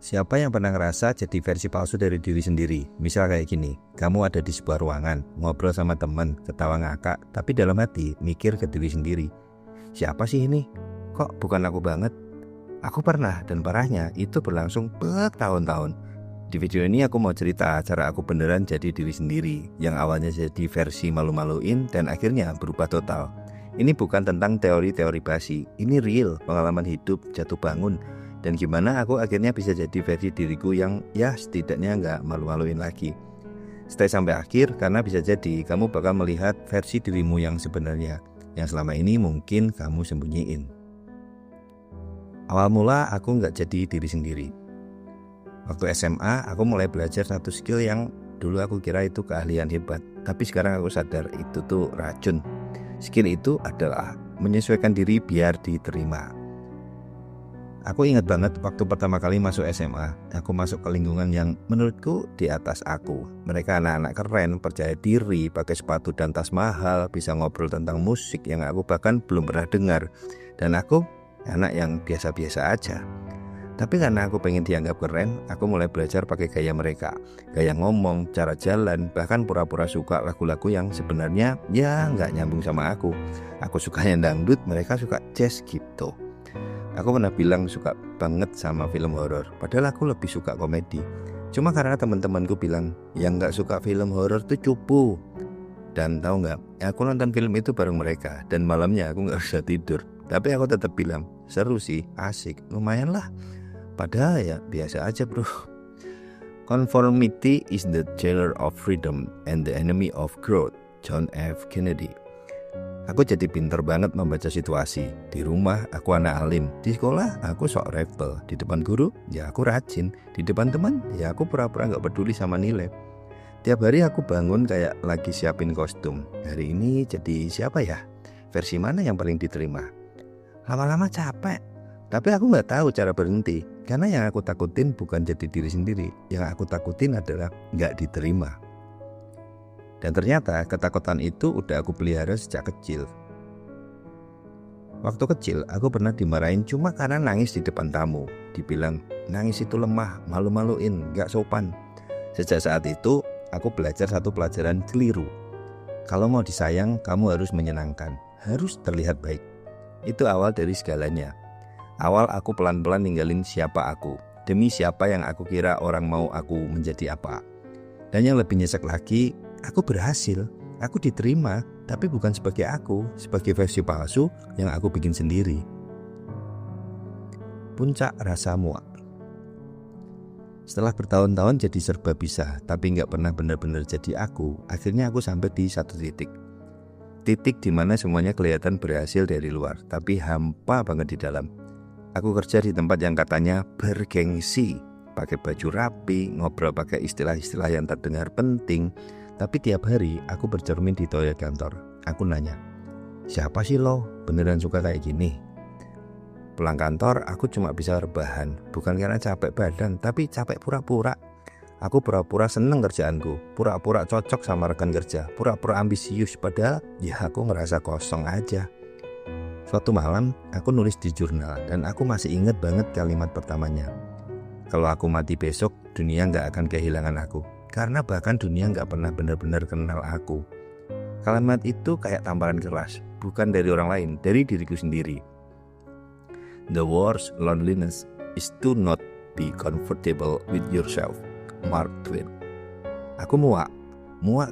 Siapa yang pernah ngerasa jadi versi palsu dari diri sendiri? Misal kayak gini, kamu ada di sebuah ruangan, ngobrol sama teman, ketawa ngakak, tapi dalam hati mikir ke diri sendiri. Siapa sih ini? Kok bukan aku banget? Aku pernah, dan parahnya itu berlangsung bertahun-tahun. Di video ini aku mau cerita cara aku beneran jadi diri sendiri, yang awalnya jadi versi malu-maluin dan akhirnya berubah total. Ini bukan tentang teori-teori basi, ini real, pengalaman hidup, jatuh bangun, dan gimana aku akhirnya bisa jadi versi diriku yang ya setidaknya nggak malu-maluin lagi. Stay sampai akhir karena bisa jadi kamu bakal melihat versi dirimu yang sebenarnya, yang selama ini mungkin kamu sembunyiin. Awal mula aku nggak jadi diri sendiri. Waktu SMA aku mulai belajar satu skill yang dulu aku kira itu keahlian hebat, tapi sekarang aku sadar itu tuh racun. Skill itu adalah menyesuaikan diri biar diterima. Aku ingat banget waktu pertama kali masuk SMA, aku masuk ke lingkungan yang menurutku di atas aku. Mereka anak-anak keren, percaya diri, pakai sepatu dan tas mahal, bisa ngobrol tentang musik yang aku bahkan belum pernah dengar. Dan aku anak yang biasa-biasa aja. Tapi karena aku pengen dianggap keren, aku mulai belajar pakai gaya mereka. Gaya ngomong, cara jalan, bahkan pura-pura suka lagu-lagu yang sebenarnya ya nggak nyambung sama aku. Aku sukanya dangdut, mereka suka jazz gitu. Aku pernah bilang suka banget sama film horor, padahal aku lebih suka komedi. Cuma karena teman-temanku bilang yang nggak suka film horor tuh cupu. Dan tahu nggak, aku nonton film itu bareng mereka dan malamnya aku nggak bisa tidur. Tapi aku tetap bilang seru sih, asik, lumayan lah. Padahal ya biasa aja bro. Conformity is the jailer of freedom and the enemy of growth. John F. Kennedy. Aku jadi pinter banget membaca situasi. Di rumah aku anak alim, di sekolah aku sok rebel, di depan guru ya aku rajin, di depan teman ya aku pura-pura gak peduli sama nilai. Tiap hari aku bangun kayak lagi siapin kostum. Hari ini jadi siapa ya? Versi mana yang paling diterima? Lama-lama capek, tapi aku gak tahu cara berhenti. Karena yang aku takutin bukan jadi diri sendiri, yang aku takutin adalah gak diterima. Dan ternyata ketakutan itu udah aku pelihara sejak kecil. Waktu kecil aku pernah dimarahin cuma karena nangis di depan tamu. Dibilang nangis itu lemah, malu-maluin, gak sopan. Sejak saat itu aku belajar satu pelajaran keliru. Kalau mau disayang kamu harus menyenangkan, harus terlihat baik. Itu awal dari segalanya. Awal aku pelan-pelan ninggalin siapa aku, demi siapa yang aku kira orang mau aku menjadi apa. Dan yang lebih nyesek lagi, aku berhasil, aku diterima, tapi bukan sebagai aku, sebagai versi palsu yang aku bikin sendiri. Puncak rasa muak. Setelah bertahun-tahun jadi serba bisa, tapi gak pernah benar-benar jadi aku, akhirnya aku sampai di satu titik. Titik dimana semuanya kelihatan berhasil dari luar, tapi hampa banget di dalam. Aku kerja di tempat yang katanya bergengsi, pakai baju rapi, ngobrol pakai istilah-istilah yang terdengar penting. Tapi tiap hari aku bercermin di toilet kantor. Aku nanya, siapa sih lo? Beneran suka kayak gini? Pulang kantor aku cuma bisa rebahan. Bukan karena capek badan, tapi capek pura-pura. Aku pura-pura seneng kerjaanku, pura-pura cocok sama rekan kerja, pura-pura ambisius. Padahal ya aku ngerasa kosong aja. Suatu malam aku nulis di jurnal dan aku masih ingat banget kalimat pertamanya. Kalau aku mati besok, dunia gak akan kehilangan aku. Karena bahkan dunia gak pernah benar-benar kenal aku. Kalimat itu kayak tamparan keras, bukan dari orang lain, dari diriku sendiri. The worst loneliness is to not be comfortable with yourself. Mark Twain. Aku muak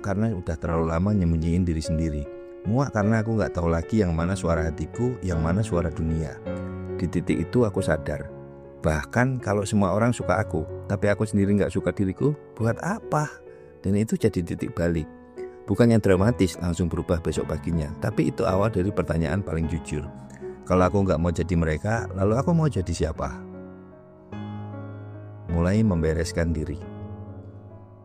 karena udah terlalu lama nyembunyiin diri sendiri. Muak karena aku gak tahu lagi yang mana suara hatiku, yang mana suara dunia. Di titik itu aku sadar, bahkan kalau semua orang suka aku, tapi aku sendiri gak suka diriku, buat apa? Dan itu jadi titik balik. Bukan yang dramatis langsung berubah besok paginya, tapi itu awal dari pertanyaan paling jujur. Kalau aku gak mau jadi mereka, lalu aku mau jadi siapa? Mulai membereskan diri.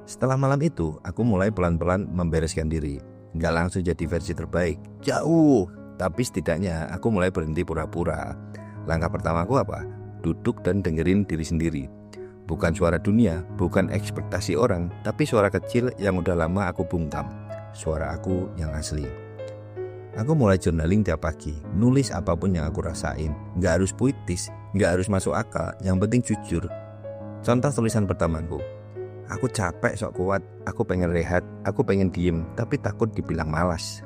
Setelah malam itu, aku mulai pelan-pelan membereskan diri. Gak langsung jadi versi terbaik, jauh. Tapi setidaknya aku mulai berhenti pura-pura. Langkah pertamaku apa? Duduk dan dengerin diri sendiri. Bukan suara dunia, bukan ekspektasi orang, tapi suara kecil yang udah lama aku bungkam. Suara aku yang asli. Aku mulai journaling tiap pagi, nulis apapun yang aku rasain. Gak harus puitis, gak harus masuk akal, yang penting jujur. Contoh tulisan pertamaku. Aku capek sok kuat, aku pengen rehat, aku pengen diem, tapi takut dibilang malas.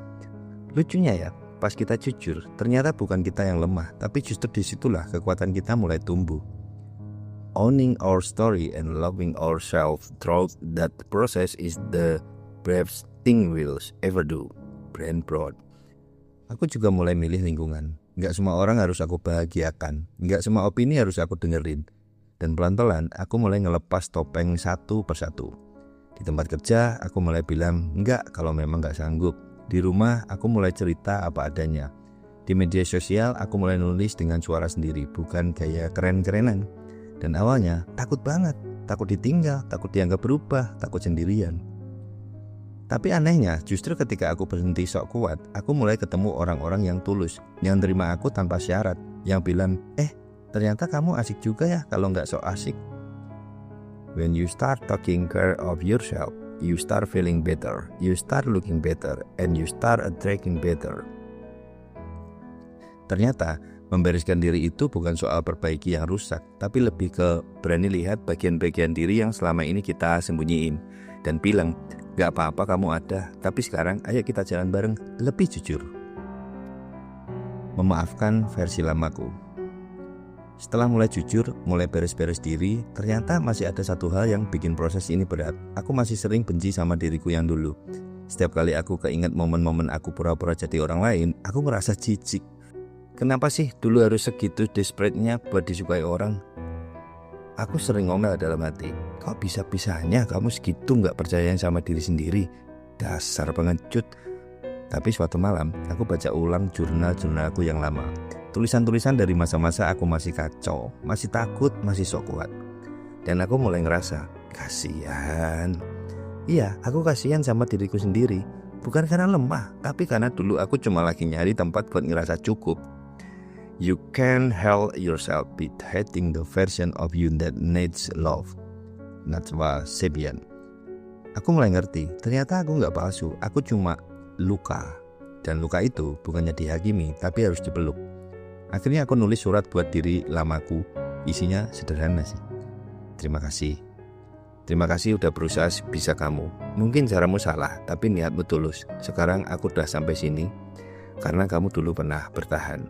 Lucunya ya, pas kita jujur, ternyata bukan kita yang lemah, tapi justru disitulah kekuatan kita mulai tumbuh. Owning our story and loving ourselves throughout that process is the bravest thing we'll ever do. Brand Broad. Aku juga mulai milih lingkungan. Gak semua orang harus aku bahagiakan, gak semua opini harus aku dengerin. Dan pelan-pelan aku mulai ngelepas topeng satu persatu. Di tempat kerja aku mulai bilang enggak kalau memang gak sanggup. Di rumah aku mulai cerita apa adanya. Di media sosial aku mulai nulis dengan suara sendiri, bukan gaya keren-kerenan. Dan awalnya takut banget, takut ditinggal, takut dianggap berubah, takut sendirian. Tapi anehnya justru ketika aku berhenti sok kuat, aku mulai ketemu orang-orang yang tulus, yang terima aku tanpa syarat, yang bilang, ternyata kamu asik juga ya kalau gak sok asik. When you start taking care of yourself, you start feeling better, you start looking better, and you start attracting better. Ternyata membereskan diri itu bukan soal perbaiki yang rusak, tapi lebih ke berani lihat bagian-bagian diri yang selama ini kita sembunyiin dan bilang, gak apa-apa kamu ada, tapi sekarang ayo kita jalan bareng lebih jujur. Memaafkan versi lamaku. Setelah mulai jujur, mulai beres-beres diri, ternyata masih ada satu hal yang bikin proses ini berat. Aku masih sering benci sama diriku yang dulu. Setiap kali aku keinget momen-momen aku pura-pura jadi orang lain, aku ngerasa jijik. Kenapa sih dulu harus segitu desperate-nya buat disukai orang? Aku sering ngomel dalam hati, kok bisa-bisanya kamu segitu gak percaya sama diri sendiri? Dasar pengecut. Tapi suatu malam, aku baca ulang jurnal-jurnalku yang lama. Tulisan-tulisan dari masa-masa aku masih kacau, masih takut, masih sok kuat. Dan aku mulai ngerasa, kasihan. Iya, aku kasihan sama diriku sendiri. Bukan karena lemah, tapi karena dulu aku cuma lagi nyari tempat buat ngerasa cukup. You can't help yourself with hating the version of you that needs love. Najwa Sebian. Aku mulai ngerti, ternyata aku gak palsu, aku cuma luka. Dan luka itu bukannya dihakimi, tapi harus dipeluk. Akhirnya aku nulis surat buat diri lamaku. Isinya sederhana sih. Terima kasih. Terima kasih udah berusaha sebisa kamu. Mungkin caramu salah, tapi niatmu tulus. Sekarang aku udah sampai sini karena kamu dulu pernah bertahan.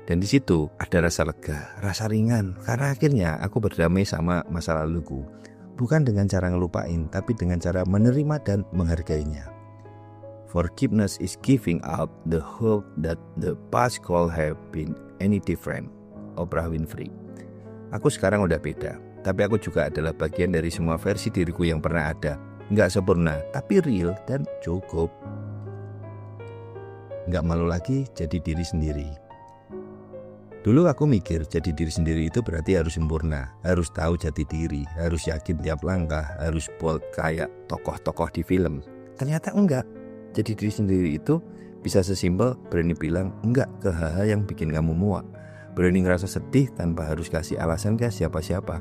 Dan di situ ada rasa lega, rasa ringan, karena akhirnya aku berdamai sama masa laluku. Bukan dengan cara ngelupain, tapi dengan cara menerima dan menghargainya. Forgiveness is giving up the hope that the past could have been any different. Oprah Winfrey. Aku sekarang udah beda, tapi aku juga adalah bagian dari semua versi diriku yang pernah ada. Nggak sempurna, tapi real dan cukup. Nggak malu lagi jadi diri sendiri. Dulu aku mikir jadi diri sendiri itu berarti harus sempurna, harus tahu jati diri, harus yakin tiap langkah, harus bold kayak tokoh-tokoh di film. Ternyata enggak. Jadi diri sendiri itu bisa sesimpel berani bilang enggak ke hal-hal yang bikin kamu muak. Berani ngerasa sedih tanpa harus kasih alasan ke siapa-siapa.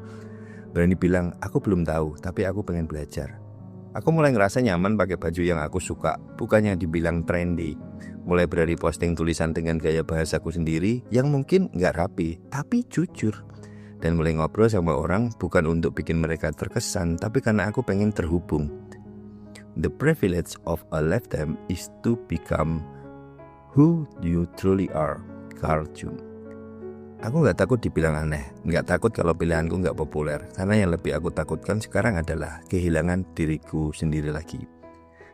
Berani bilang aku belum tahu tapi aku pengen belajar. Aku mulai ngerasa nyaman pakai baju yang aku suka, bukan yang dibilang trendy. Mulai berani posting tulisan dengan gaya bahasaku sendiri yang mungkin gak rapi, tapi jujur. Dan mulai ngobrol sama orang bukan untuk bikin mereka terkesan, tapi karena aku pengen terhubung. The privilege of a lifetime is to become who you truly are. Carl Jung. Aku gak takut dibilang aneh, gak takut kalau pilihanku gak populer. Karena yang lebih aku takutkan sekarang adalah kehilangan diriku sendiri lagi.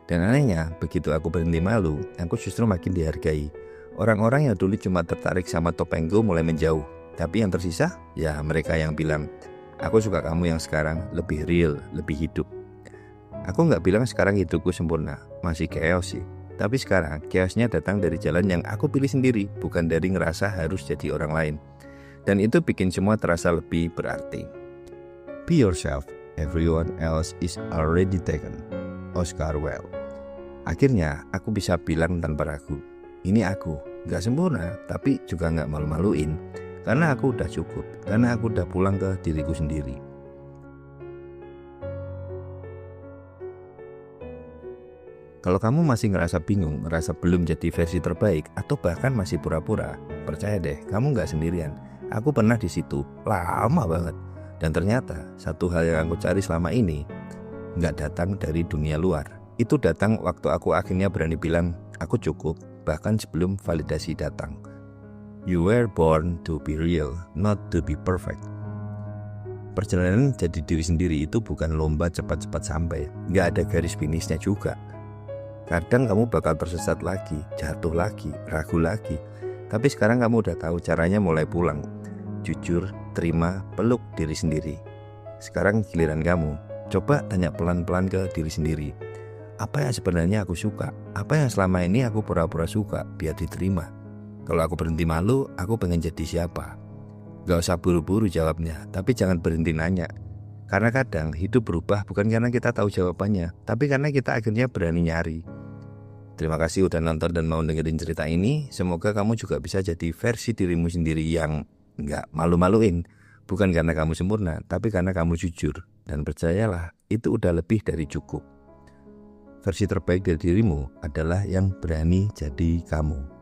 Dan anehnya, begitu aku berhenti malu, aku justru makin dihargai. Orang-orang yang dulu cuma tertarik sama topengku mulai menjauh. Tapi yang tersisa, ya mereka yang bilang, aku suka kamu yang sekarang lebih real, lebih hidup. Aku gak bilang sekarang hidupku sempurna, masih chaos sih. Tapi sekarang chaosnya datang dari jalan yang aku pilih sendiri, bukan dari ngerasa harus jadi orang lain. Dan itu bikin semua terasa lebih berarti. Be yourself, everyone else is already taken. Oscar Wilde. Akhirnya aku bisa bilang tanpa ragu, ini aku, gak sempurna tapi juga gak malu-maluin. Karena aku udah cukup, karena aku udah pulang ke diriku sendiri. Kalau kamu masih ngerasa bingung, ngerasa belum jadi versi terbaik, atau bahkan masih pura-pura, percaya deh, kamu gak sendirian. Aku pernah di situ, lama banget. Dan ternyata satu hal yang aku cari selama ini nggak datang dari dunia luar. Itu datang waktu aku akhirnya berani bilang aku cukup, bahkan sebelum validasi datang. You were born to be real, not to be perfect. Perjalanan jadi diri sendiri itu bukan lomba cepat-cepat sampai. Nggak ada garis finishnya juga. Kadang kamu bakal tersesat lagi, jatuh lagi, ragu lagi. Tapi sekarang kamu udah tahu caranya mulai pulang. Jujur, terima, peluk diri sendiri. Sekarang giliran kamu. Coba tanya pelan-pelan ke diri sendiri. Apa yang sebenarnya aku suka? Apa yang selama ini aku pura-pura suka biar diterima? Kalau aku berhenti malu, aku pengen jadi siapa? Gak usah buru-buru jawabnya, tapi jangan berhenti nanya. Karena kadang hidup berubah bukan karena kita tahu jawabannya, tapi karena kita akhirnya berani nyari. Terima kasih udah nonton dan mau dengerin cerita ini. Semoga kamu juga bisa jadi versi dirimu sendiri yang gak malu-maluin. Bukan karena kamu sempurna, tapi karena kamu jujur. Dan percayalah, itu udah lebih dari cukup. Versi terbaik dari dirimu adalah yang berani jadi kamu.